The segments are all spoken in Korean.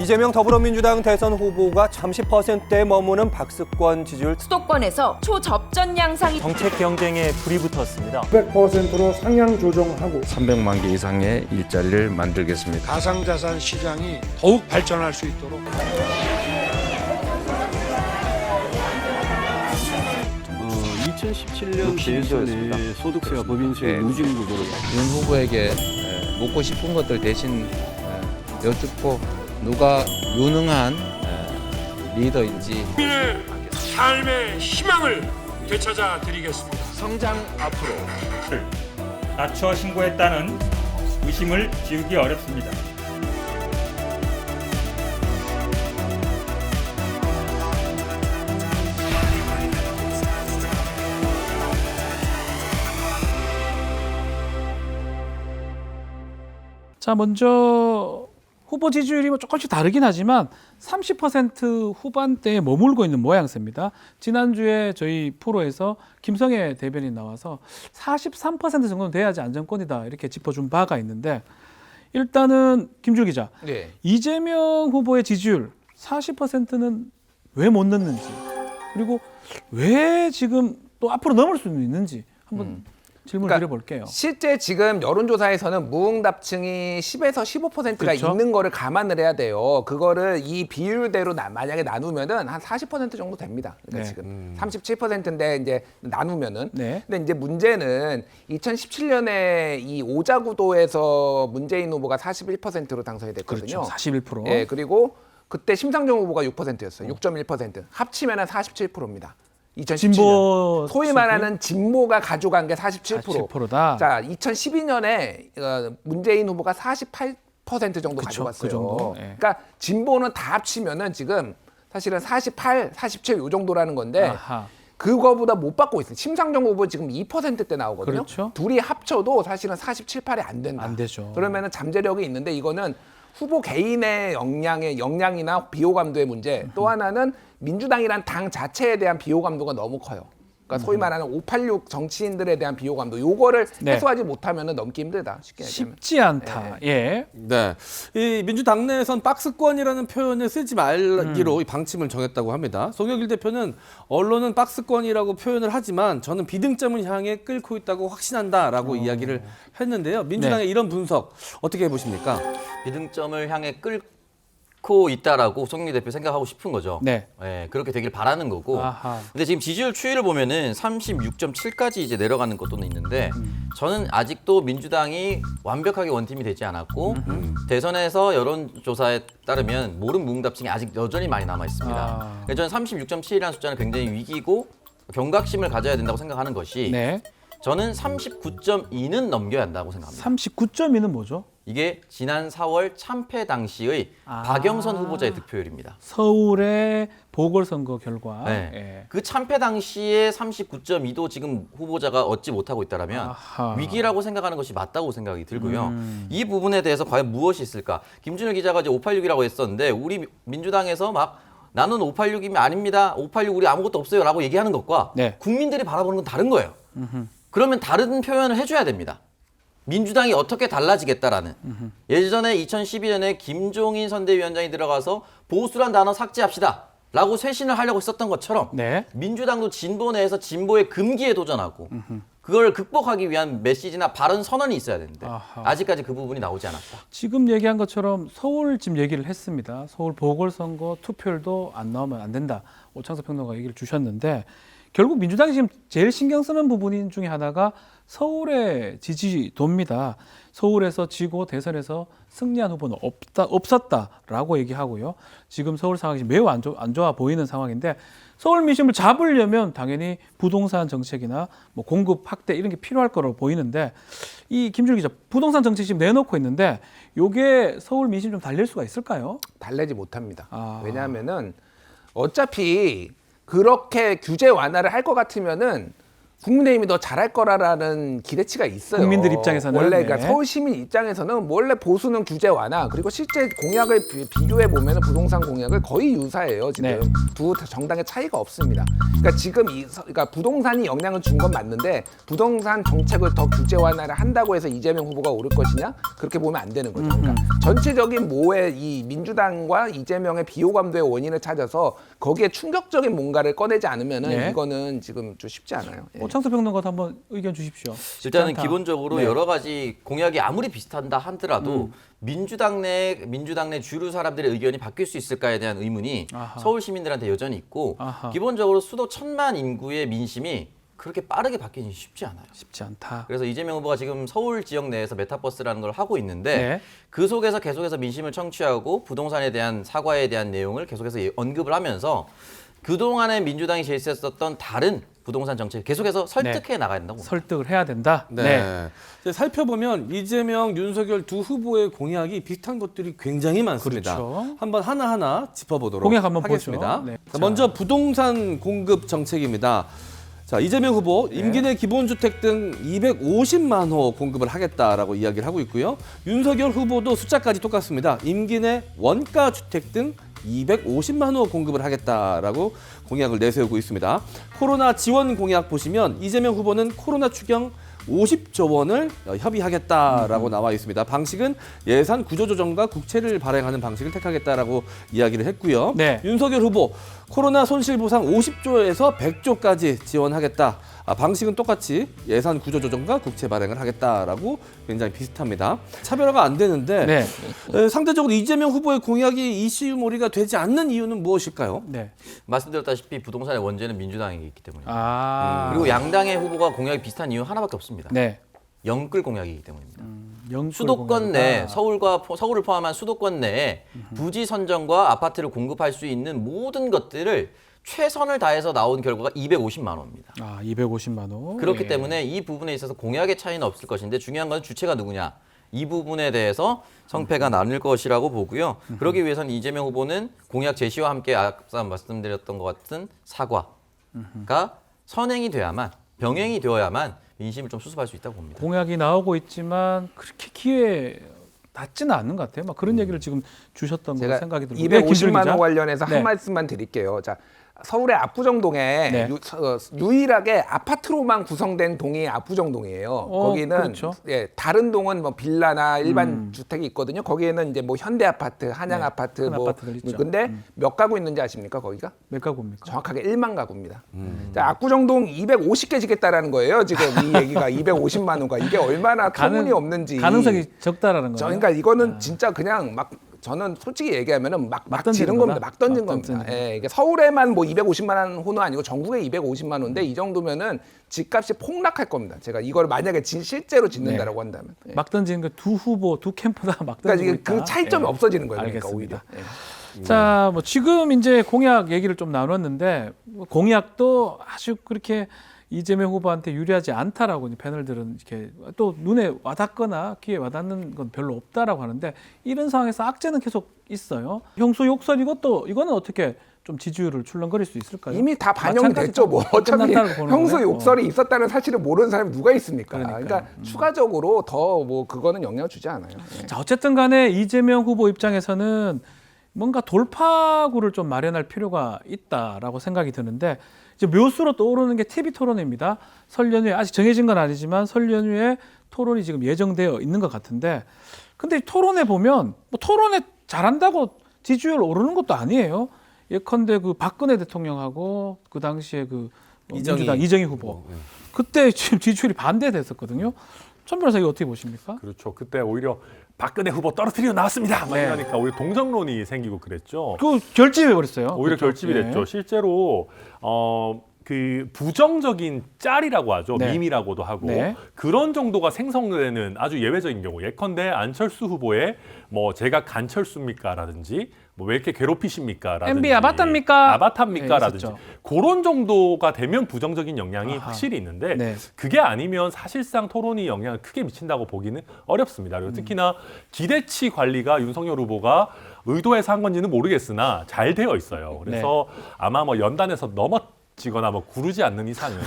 이재명 더불어민주당 대선 후보가 30%에 머무는 박스권 지지율 수도권에서 초접전 양상이 정책 경쟁에 불이 붙었습니다. 100%로 상향 조정하고 300만 개 이상의 일자리를 만들겠습니다. 가상자산 시장이 더욱 발전할 수 있도록 2017년 대선에 소득세와 법인세 누진 구조로 윤 후보에게 묻고 싶은 것들 대신 여쭙고 누가 유능한 리더인지 국민의 삶의 희망을 되찾아 드리겠습니다. 성장 앞으로 낮춰 신고했다는 의심을 지우기 어렵습니다. 자, 먼저 후보 지지율이 조금씩 다르긴 하지만 30% 후반대에 머물고 있는 모양새입니다. 지난주에 저희 프로에서 김성애 대변인 나와서 43% 정도는 돼야지 안정권이다 이렇게 짚어준 바가 있는데 일단은 김주일 기자, 네. 이재명 후보의 지지율 40%는 왜 못 넣는지 그리고 왜 지금 또 앞으로 넘을 수 있는지 한번 질문을 드려볼게요. 실제 지금 여론조사에서는 무응답층이 10에서 15%가 그렇죠? 있는 거를 감안을 해야 돼요. 그거를 이 비율대로 만약에 나누면은 한 40% 정도 됩니다. 그러니까 네. 지금 37%인데 이제 나누면은. 네. 근데 이제 문제는 2017년에 이 오자구도에서 문재인 후보가 41%로 당선이 됐거든요. 그렇죠. 41%. 예, 그리고 그때 심상정 후보가 6%였어요. 6.1%. 합치면은 47%입니다. 2017년. 진보 소위 말하는 진보가 가져간 게 47%. 47%다. 자, 2012년에 문재인 후보가 48% 정도 그쵸, 가져갔어요. 그 정도. 예. 그러니까 진보는 다 합치면은 지금 사실은 48, 47 요 정도라는 건데 아하. 그거보다 못 받고 있어요. 심상정 후보 지금 2%대 나오거든요. 그렇죠. 둘이 합쳐도 사실은 47, 8이 안 된다. 안 되죠. 그러면은 잠재력이 있는데 이거는 후보 개인의 역량이나 비호감도의 문제. 또 하나는 민주당이란 당 자체에 대한 비호감도가 너무 커요. 그러니까 소위 말하는 586 정치인들에 대한 비호감도. 요거를 네. 해소하지 못하면은 넘기 힘들다. 쉽게 얘기하면. 쉽지 않다. 예. 네, 이 민주당 내에선 박스권이라는 표현을 쓰지 말기로 이 방침을 정했다고 합니다. 송영길 대표는 언론은 박스권이라고 표현을 하지만 저는 비등점을 향해 끌고 있다고 확신한다라고 이야기를 했는데요. 민주당의 네. 이런 분석 어떻게 보십니까? 비등점을 향해 끌고 있다라고 송영길 대표 생각하고 싶은 거죠. 네. 예, 그렇게 되길 바라는 거고. 아하. 근데 지금 지지율 추이를 보면은 36.7까지 이제 내려가는 것도 있는데 저는 아직도 민주당이 완벽하게 원팀이 되지 않았고 대선에서 여론조사에 따르면 모른 무응답층이 아직 여전히 많이 남아 있습니다. 그래서 저는 36.7이라는 숫자는 굉장히 위기고 경각심을 가져야 된다고 생각하는 것이 네. 저는 39.2는 넘겨야 한다고 생각합니다. 39.2는 뭐죠? 이게 지난 4월 참패 당시의 박영선 후보자의 득표율입니다. 서울의 보궐선거 결과. 네. 예. 그 참패 당시에 39.2도 지금 후보자가 얻지 못하고 있다면 아하. 위기라고 생각하는 것이 맞다고 생각이 들고요. 이 부분에 대해서 과연 무엇이 있을까? 김준일 기자가 이제 586이라고 했었는데 우리 민주당에서 막 나는 586이면 아닙니다. 586 우리 아무것도 없어요 라고 얘기하는 것과 네. 국민들이 바라보는 건 다른 거예요. 그러면 다른 표현을 해줘야 됩니다. 민주당이 어떻게 달라지겠다라는. 예전에 2012년에 김종인 선대위원장이 들어가서 보수란 단어 삭제합시다 라고 쇄신을 하려고 했었던 것처럼 네. 민주당도 진보 내에서 진보의 금기에 도전하고 그걸 극복하기 위한 메시지나 발언 선언이 있어야 되는데 아하. 아직까지 그 부분이 나오지 않았다. 지금 얘기한 것처럼 서울 지금 얘기를 했습니다. 서울 보궐선거 투표율도 안 나오면 안 된다. 오창석 평론가 얘기를 주셨는데 결국 민주당이 지금 제일 신경 쓰는 부분 중에 하나가 서울의 지지도입니다. 서울에서 지고 대선에서 승리한 후보는 없었다라고 얘기하고요. 지금 서울 상황이 매우 안 좋아 보이는 상황인데 서울 민심을 잡으려면 당연히 부동산 정책이나 뭐 공급 확대 이런 게 필요할 거로 보이는데 이 김준일 기자 부동산 정책 지금 내놓고 있는데 이게 서울 민심 좀 달랠 수가 있을까요? 달래지 못합니다. 아. 왜냐하면은 어차피 그렇게 규제 완화를 할 것 같으면은 국민의힘이 더 잘할 거라는 기대치가 있어요. 국민들 입장에서는. 원래 네. 그러니까 서울 시민 입장에서는 원래 보수는 규제 완화 그리고 실제 공약을 비교해 보면 부동산 공약을 거의 유사해요. 지금 네. 두 정당의 차이가 없습니다. 그러니까 지금 그러니까 부동산이 영향을 준 건 맞는데 부동산 정책을 더 규제 완화를 한다고 해서 이재명 후보가 오를 것이냐 그렇게 보면 안 되는 거죠. 그러니까 전체적인 모의 이 민주당과 이재명의 비호감도의 원인을 찾아서 거기에 충격적인 뭔가를 꺼내지 않으면은 네. 이거는 지금 좀 쉽지 않아요. 예. 오창석 평론가도 한번 의견 주십시오. 쉽지 일단은 않다. 기본적으로 네. 여러 가지 공약이 아무리 비슷한다 하더라도 민주당 내 주류 사람들의 의견이 바뀔 수 있을까에 대한 의문이 아하. 서울 시민들한테 여전히 있고 아하. 기본적으로 수도 1,000만 인구의 민심이 그렇게 빠르게 바뀌기 쉽지 않아요. 쉽지 않다. 그래서 이재명 후보가 지금 서울 지역 내에서 메타버스라는 걸 하고 있는데 네. 그 속에서 계속해서 민심을 청취하고 부동산에 대한 사과에 대한 내용을 계속해서 언급을 하면서 그동안에 민주당이 제시했었던 다른 부동산 정책 계속해서 설득해 나가야 된다고 봅니다. 설득을 해야 된다. 네. 이제 살펴보면 이재명, 윤석열 두 후보의 공약이 비슷한 것들이 굉장히 많습니다. 그렇죠. 한번 하나하나 짚어보도록 공약 한번 하겠습니다. 보죠. 네. 자, 먼저 부동산 공급 정책입니다. 자, 이재명 후보 임기 내 기본주택 등 250만 호 공급을 하겠다라고 이야기를 하고 있고요. 윤석열 후보도 숫자까지 똑같습니다. 임기 내 원가 주택 등 250만 호 공급을 하겠다라고 공약을 내세우고 있습니다. 코로나 지원 공약 보시면 이재명 후보는 코로나 추경 50조 원을 협의하겠다라고 나와 있습니다. 방식은 예산 구조조정과 국채를 발행하는 방식을 택하겠다라고 이야기를 했고요. 네. 윤석열 후보 코로나 손실보상 50조에서 100조까지 지원하겠다. 방식은 똑같이 예산 구조조정과 국채 발행을 하겠다라고 굉장히 비슷합니다. 차별화가 안 되는데 네. 상대적으로 이재명 후보의 공약이 이슈몰이가 되지 않는 이유는 무엇일까요? 네. 말씀드렸다시피 부동산의 원죄는 민주당이 있기 때문입니다. 아. 그리고 양당의 후보가 공약이 비슷한 이유 하나밖에 없습니다. 네. 영끌 공약이기 때문입니다. 영끌 수도권 공약이다. 내 서울을 포함한 수도권 내에 부지 선정과 아파트를 공급할 수 있는 모든 것들을 최선을 다해서 나온 결과가 250만 원입니다. 아, 250만 원. 그렇기 예. 때문에 이 부분에 있어서 공약의 차이는 없을 것인데 중요한 건 주체가 누구냐. 이 부분에 대해서 성패가 나뉠 것이라고 보고요. 그러기 위해서는 이재명 후보는 공약 제시와 함께 앞서 말씀드렸던 것 같은 사과가 선행이 돼야만 병행이 되어야만 민심을 좀 수습할 수 있다고 봅니다. 공약이 나오고 있지만 그렇게 기회 낮지는 않는 것 같아요. 막 그런 얘기를 지금 주셨던 거 제가 생각이 들고. 250만 호 관련해서 네. 한 말씀만 드릴게요. 자, 서울의 압구정동에 네. 유일하게 아파트로만 구성된 동이 압구정동이에요. 거기는 그렇죠. 예, 다른 동은 뭐 빌라나 일반 주택이 있거든요. 거기에는 이제 뭐 현대 아파트, 한양 네, 아파트 큰 뭐 아파트들 있죠. 근데 몇 가구 있는지 아십니까? 거기가? 몇 가구입니까? 정확하게 1만 가구입니다. 자, 압구정동 250개 짓겠다라는 거예요. 지금 이 얘기가 250만 원가 이게 얼마나 터무니없는지 가능성이 적다라는 거예요. 그러니까 이거는 진짜 그냥 막 저는 솔직히 얘기하면은 막 던지는 지른 겁니다. 거다? 막 던진 막 겁니다. 던지는 예, 이게 서울에만 뭐 250만 호는 아니고 전국에 250만 호인데 이 정도면은 집값이 폭락할 겁니다. 제가 이걸 만약에 실제로 짓는다라고 한다면. 예. 막 던지는 거 두 후보, 두 캠프 다 막 던지고 그러니까 이게 있다. 그 차이점이 예. 없어지는 거예요. 그러니까 알겠습니다. 오히려. 예. 자, 뭐 지금 이제 공약 얘기를 좀 나눴는데 공약도 아주 그렇게 이재명 후보한테 유리하지 않다라고 이제 패널들은 이렇게 또 눈에 와닿거나 귀에 와닿는 건 별로 없다라고 하는데 이런 상황에서 악재는 계속 있어요. 형수 욕설 이거는 어떻게 좀 지지율을 출렁거릴 수 있을까요? 이미 다 반영이 됐죠. 뭐 어차피 형수 욕설이 있었다는 사실을 모르는 사람이 누가 있습니까? 그러니까 추가적으로 더 뭐 그거는 영향을 주지 않아요. 예. 자, 어쨌든 간에 이재명 후보 입장에서는 뭔가 돌파구를 좀 마련할 필요가 있다라고 생각이 드는데 이제 묘수로 떠오르는 게 TV 토론입니다. 설 연휴에 아직 정해진 건 아니지만 설 연휴에 토론이 지금 예정되어 있는 것 같은데 근데 토론에 보면 뭐 토론에 잘한다고 지지율 오르는 것도 아니에요. 예컨대 그 박근혜 대통령하고 그 당시에 그 민주당 이정희 후보 그때 지금 지지율이 반대됐었거든요. 천 변호사 이거 어떻게 보십니까? 그렇죠. 그때 오히려 박근혜 후보 떨어뜨리고 나왔습니다. 막 네. 이러니까 오히려 동정론이 생기고 그랬죠. 그 결집해 버렸어요. 오히려 결집이 됐죠. 실제로 그 부정적인 짤이라고 하죠. 네. 밈이라고도 하고 네. 그런 정도가 생성되는 아주 예외적인 경우. 예컨대 안철수 후보의 뭐 제가 간철수입니까라든지 뭐 왜 이렇게 괴롭히십니까라든지 MB 아바타입니까? 아바타입니까라든지 네, 그런 정도가 되면 부정적인 영향이 확실히 있는데 네. 그게 아니면 사실상 토론이 영향을 크게 미친다고 보기는 어렵습니다. 그리고 특히나 기대치 관리가 윤석열 후보가 의도해서 한 건지는 모르겠으나 잘 되어 있어요. 그래서 아마 뭐 연단에서 지거나 뭐 구르지 않는 이상은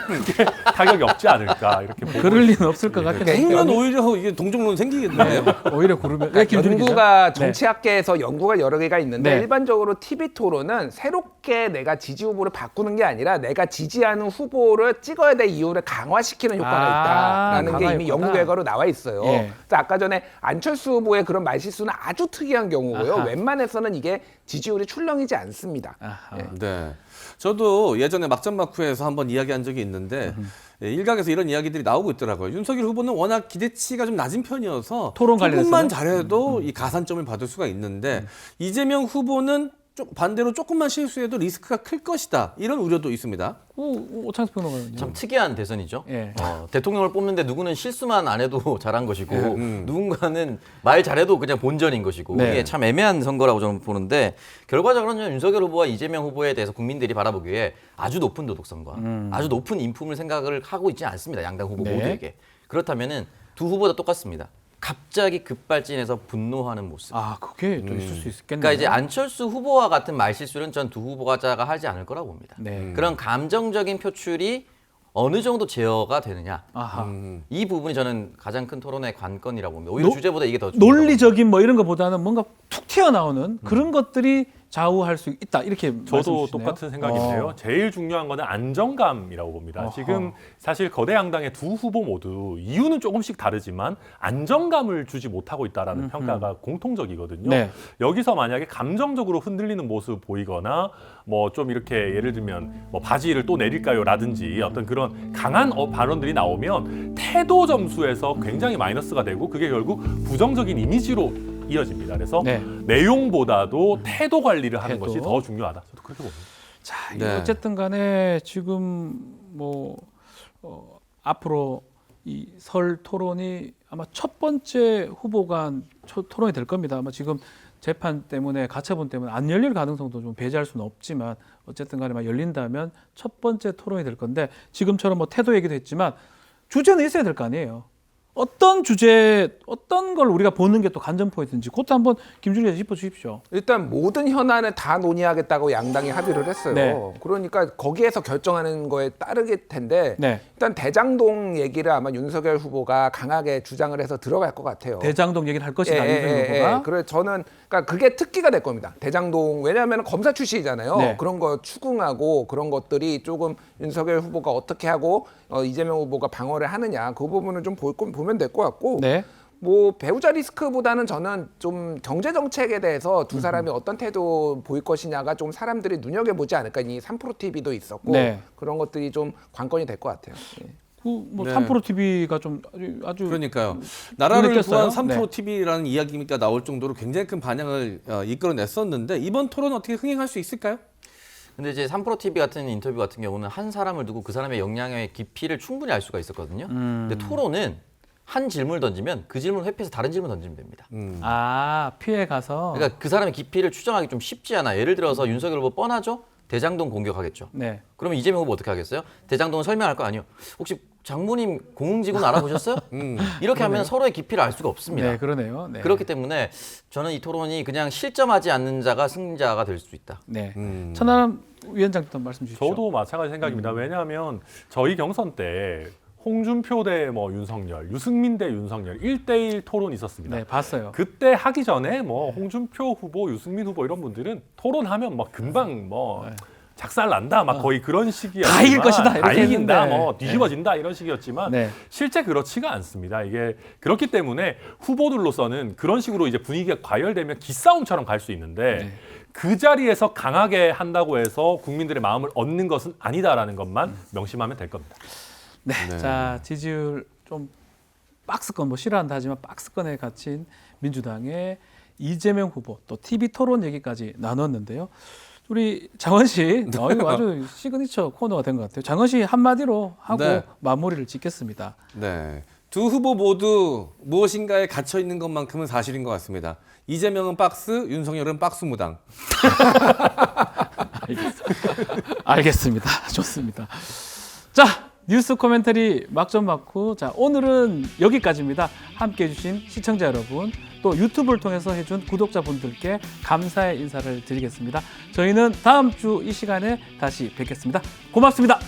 그게 타격이 없지 않을까 이렇게 보고 그럴 리는 없을 것 같긴 한데. 그러면 오히려 이게 동정론 생기겠네요. 오히려 구르면. 그러니까 김준희 기자. 연구가 정치학계에서 연구가 여러 개가 있는데 네. 일반적으로 TV 토론은 새롭게 내가 지지 후보를 바꾸는 게 아니라 내가 지지하는 후보를 찍어야 될 이유를 강화시키는 효과가 있다라는 게 강화 이미 효과다. 연구 결과로 나와 있어요. 예. 그래서 아까 전에 안철수 후보의 그런 말실수는 아주 특이한 경우고요. 아하. 웬만해서는 이게 지지율이 출렁이지 않습니다. 아하. 예. 네. 저도 예전에 막장막후에서 한번 이야기한 적이 있는데 일각에서 이런 이야기들이 나오고 있더라고요. 윤석열 후보는 워낙 기대치가 좀 낮은 편이어서 토론 관련해서는? 조금만 잘해도 이 가산점을 받을 수가 있는데 이재명 후보는 반대로 조금만 실수해도 리스크가 클 것이다. 이런 우려도 있습니다. 오창석 평론가는요. 참 특이한 대선이죠. 예. 대통령을 뽑는데 누구는 실수만 안 해도 잘한 것이고 누군가는 말 잘해도 그냥 본전인 것이고 네. 이게 참 애매한 선거라고 저는 보는데 결과적으로는 윤석열 후보와 이재명 후보에 대해서 국민들이 바라보기에 아주 높은 도덕성과 아주 높은 인품을 생각을 하고 있지 않습니다. 양당 후보 네. 모두에게. 그렇다면은 두 후보 다 똑같습니다. 갑자기 급발진해서 분노하는 모습. 아, 그게 좀 있을 수 있겠네요. 그러니까 이제 안철수 후보와 같은 말실수는 전 두 후보자가 하지 않을 거라고 봅니다. 네. 그런 감정적인 표출이 어느 정도 제어가 되느냐. 아하. 이 부분이 저는 가장 큰 토론의 관건이라고 봅니다. 오히려 주제보다 이게 더 중요하다고 논리적인 뭐 이런 것보다는 뭔가 툭 튀어나오는 그런 것들이 좌우할 수 있다. 이렇게 저도 말씀 주시네요. 똑같은 생각인데요. 제일 중요한 거는 안정감이라고 봅니다. 어허. 지금 사실 거대 양당의 두 후보 모두 이유는 조금씩 다르지만 안정감을 주지 못하고 있다라는 평가가 공통적이거든요. 네. 여기서 만약에 감정적으로 흔들리는 모습 보이거나 뭐 좀 이렇게 예를 들면 뭐 바지를 또 내릴까요라든지 어떤 그런 강한 발언들이 나오면 태도 점수에서 굉장히 마이너스가 되고 그게 결국 부정적인 이미지로 이어집니다. 그래서 네. 내용보다도 태도 관리를 하는 태도. 것이 더 중요하다. 저도 그렇게 봅니다. 자, 네. 어쨌든 간에 지금 뭐 앞으로 이 설 토론이 아마 첫 번째 후보 간 토론이 될 겁니다. 아마 지금 재판 때문에 가처분 때문에 안 열릴 가능성도 좀 배제할 수는 없지만 어쨌든 간에 막 열린다면 첫 번째 토론이 될 건데 지금처럼 뭐 태도 얘기도 했지만 주제는 있어야 될 거 아니에요. 어떤 주제, 어떤 걸 우리가 보는 게 또 관전 포인트인지 그것도 한번 김준희 기자 짚어주십시오. 일단 모든 현안을 다 논의하겠다고 양당이 합의를 했어요. 네. 그러니까 거기에서 결정하는 거에 따르게 텐데 네. 일단 대장동 얘기를 아마 윤석열 후보가 강하게 주장을 해서 들어갈 것 같아요. 대장동 얘기를 할 것이다. 윤석열 후보가. 그래 저는 그러니까 그게 특기가 될 겁니다. 대장동 왜냐하면 검사 출신이잖아요. 네. 그런 거 추궁하고 그런 것들이 조금 윤석열 후보가 어떻게 하고 이재명 후보가 방어를 하느냐 그 부분을 좀 보면 될 것 같고. 네. 뭐 배우자 리스크보다는 저는 좀 경제 정책에 대해서 두 사람이 어떤 태도 보일 것이냐가 좀 사람들이 눈여겨보지 않을까. 이 3프로 TV도 있었고 네. 그런 것들이 좀 관건이 될 것 같아요. 예. 뭐 네. 3프로 TV가 좀 아주 그러니까요. 나라를 눈에 띄었어요. 구한 3프로 네. TV라는 이야기가 나올 정도로 굉장히 큰 반향을 이끌어냈었는데 이번 토론 어떻게 흥행할 수 있을까요? 근데 이제 3프로 TV 같은 인터뷰 같은 경우는 한 사람을 두고 그 사람의 역량의 깊이를 충분히 알 수가 있었거든요. 근데 토론은 한 질문을 던지면 그 질문을 회피해서 다른 질문 던지면 됩니다. 아 피해 가서 그러니까 그 사람의 깊이를 추정하기 좀 쉽지 않아. 예를 들어서 윤석열 후보 뻔하죠? 대장동 공격하겠죠. 네. 그러면 이재명 후보 어떻게 하겠어요? 대장동을 설명할 거 아니요. 혹시 장모님 공흥지구는 알아보셨어요? 이렇게 하면 서로의 깊이를 알 수가 없습니다. 네, 그러네요. 네. 그렇기 때문에 저는 이 토론이 그냥 실점하지 않는 자가 승자가 될 수 있다. 네. 천하람 위원장부터 말씀 주시죠. 저도 마찬가지 생각입니다. 왜냐하면 저희 경선 때 홍준표 대 뭐 윤석열, 유승민 대 윤석열 1대1 토론이 있었습니다. 네, 봤어요. 그때 하기 전에 뭐 홍준표 후보, 유승민 후보 이런 분들은 토론하면 뭐 금방 뭐 작살 난다, 막 거의 그런 식이었지만 다 이길 것이다, 다 이렇게 이긴다, 했는데. 뭐 뒤집어진다 이런 식이었지만 네. 실제 그렇지가 않습니다. 이게 그렇기 때문에 후보들로서는 그런 식으로 이제 분위기가 과열되면 기싸움처럼 갈 수 있는데 그 자리에서 강하게 한다고 해서 국민들의 마음을 얻는 것은 아니다라는 것만 명심하면 될 겁니다. 네. 자, 지지율 좀 박스권 뭐 싫어한다 하지만 박스권에 갇힌 민주당의 이재명 후보 또 TV 토론 얘기까지 나눴는데요. 우리 장원 씨, 이거 아주 시그니처 코너가 된 것 같아요. 장원 씨 한마디로 하고 네. 마무리를 짓겠습니다. 네. 두 후보 모두 무엇인가에 갇혀 있는 것만큼은 사실인 것 같습니다. 이재명은 박스, 윤석열은 박스 무당. 알겠습니다. 좋습니다. 자, 뉴스 코멘터리 막점 막후. 자, 오늘은 여기까지입니다. 함께 해주신 시청자 여러분, 또 유튜브를 통해서 해준 구독자분들께 감사의 인사를 드리겠습니다. 저희는 다음 주 이 시간에 다시 뵙겠습니다. 고맙습니다.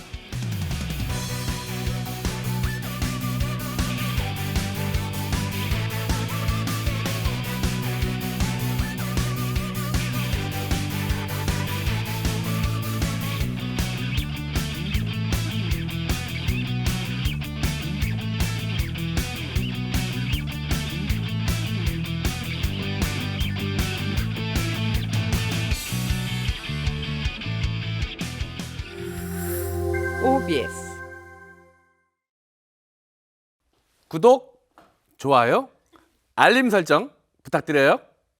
OBS 구독, 좋아요, 알림 설정 부탁드려요.